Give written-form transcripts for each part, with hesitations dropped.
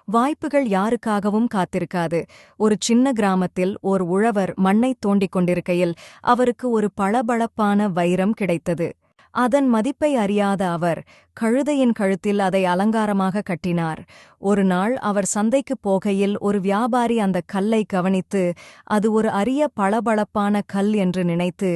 வாய்ப்புகள் யாருக்காகவும் காத்திருக்காது. ஒரு சின்ன கிராமத்தில் ஓர் உழவர் மண்ணைத் தோண்டிக் கொண்டிருக்கையில் அவருக்கு ஒரு பளபளப்பான வைரம் கிடைத்தது. அதன் மதிப்பை அறியாத அவர் கழுதையின் கழுத்தில் அதை அலங்காரமாக கட்டினார். ஒரு நாள் அவர் சந்தைக்குப் போகையில் ஒரு வியாபாரி அந்த கல்லை கவனித்து அது ஒரு அரிய பளபளப்பான கல் என்று நினைத்து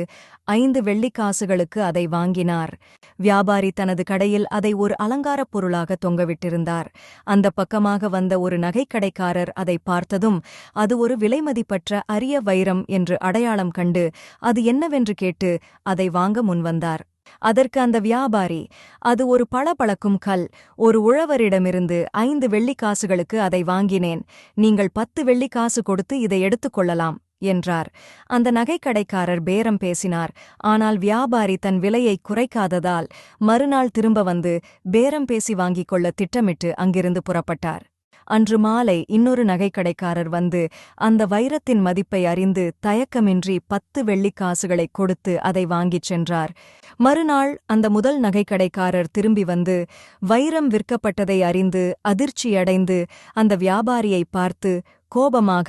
5 வெள்ளிக்காசுகளுக்கு அதை வாங்கினார். வியாபாரி தனது கடையில் அதை ஒரு அலங்காரப் பொருளாக தொங்கவிட்டிருந்தார். அந்த பக்கமாக வந்த ஒரு நகைக்கடைக்காரர் அதை பார்த்ததும் அது ஒரு விலைமதிப்பற்ற அரிய வைரம் என்று அடையாளம் கண்டு அது என்னவென்று கேட்டு அதை வாங்க முன்வந்தார். அதற்கு அந்த வியாபாரி, அது ஒரு பளபளக்கும் கல், ஒரு உழவரிடமிருந்து 5 வெள்ளிக்காசுகளுக்கு அதை வாங்கினேன், நீங்கள் 10 வெள்ளிக்காசு கொடுத்து இதை எடுத்துக் கொள்ளலாம் என்றார். அந்த நகைக்கடைக்காரர் பேரம் பேசினார். ஆனால் வியாபாரி தன் விலையை குறைக்காததால் மறுநாள் திரும்ப வந்து பேரம் பேசி வாங்கிக் கொள்ள திட்டமிட்டு அங்கிருந்து புறப்பட்டார். அன்று மாலை இன்னொரு நகைக்கடைக்காரர் வந்து அந்த வைரத்தின் மதிப்பை அறிந்து தயக்கமின்றி 10 வெள்ளிக்காசுகளைக் கொடுத்து அதை வாங்கிச் சென்றார். மறுநாள் அந்த முதல் நகைக்கடைக்காரர் திரும்பி வந்து வைரம் விற்கப்பட்டதை அறிந்து அதிர்ச்சியடைந்து அந்த வியாபாரியை பார்த்து கோபமாக,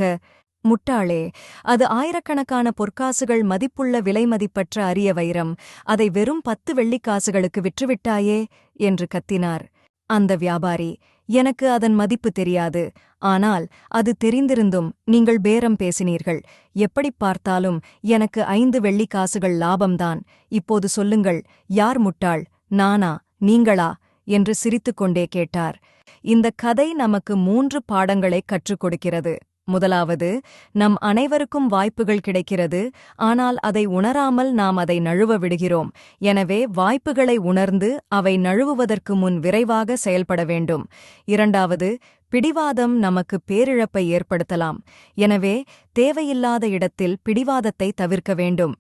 முட்டாளே, அது ஆயிரக்கணக்கான பொற்காசுகள் மதிப்புள்ள விலைமதிப்பற்ற அரிய வைரம், அதை வெறும் 10 வெள்ளிக்காசுகளுக்கு விற்றுவிட்டாயே என்று கத்தினார். அந்த வியாபாரி, எனக்கு அதன் மதிப்பு தெரியாது, ஆனால் அது தெரிந்திருந்தும் நீங்கள் பேரம் பேசினீர்கள், எப்படிப் பார்த்தாலும் எனக்கு 5 வெள்ளிக்காசுகள் லாபம்தான், இப்போது சொல்லுங்கள், யார் முட்டாள், நானா நீங்களா என்று சிரித்துக்கொண்டே கேட்டார். இந்தக் கதை நமக்கு 3 பாடங்களைக் கற்றுக் கொடுக்கிறது. முதலாவது, நம் அனைவருக்கும் வாய்ப்புகள் கிடைக்கிறது, ஆனால் அதை உணராமல் நாம் அதை நழுவ விடுகிறோம். எனவே வாய்ப்புகளை உணர்ந்து அவை நழுவுவதற்கு முன் விரைவாக செயல்பட வேண்டும். இரண்டாவது, பிடிவாதம் நமக்கு பேரிழப்பை ஏற்படுத்தலாம். எனவே தேவையில்லாத இடத்தில் பிடிவாதத்தை தவிர்க்க வேண்டும்.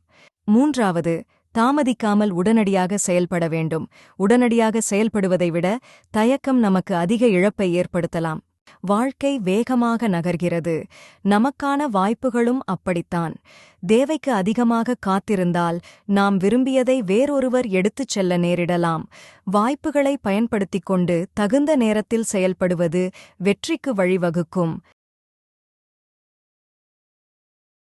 மூன்றாவது, தாமதிக்காமல் உடனடியாக செயல்பட வேண்டும். உடனடியாக செயல்படுவதை விட தயக்கம் நமக்கு அதிக இழப்பை ஏற்படுத்தலாம். வாழ்க்கை வேகமாக நகர்கிறது, நமக்கான வாய்ப்புகளும் அப்படித்தான். தேவைக்கு அதிகமாக காத்திருந்தால் நாம் விரும்பியதை வேறொருவர் எடுத்துச் செல்ல நேரிடலாம். வாய்ப்புகளை பயன்படுத்திக் கொண்டு தகுந்த நேரத்தில் செயல்படுவது வெற்றிக்கு வழிவகுக்கும்.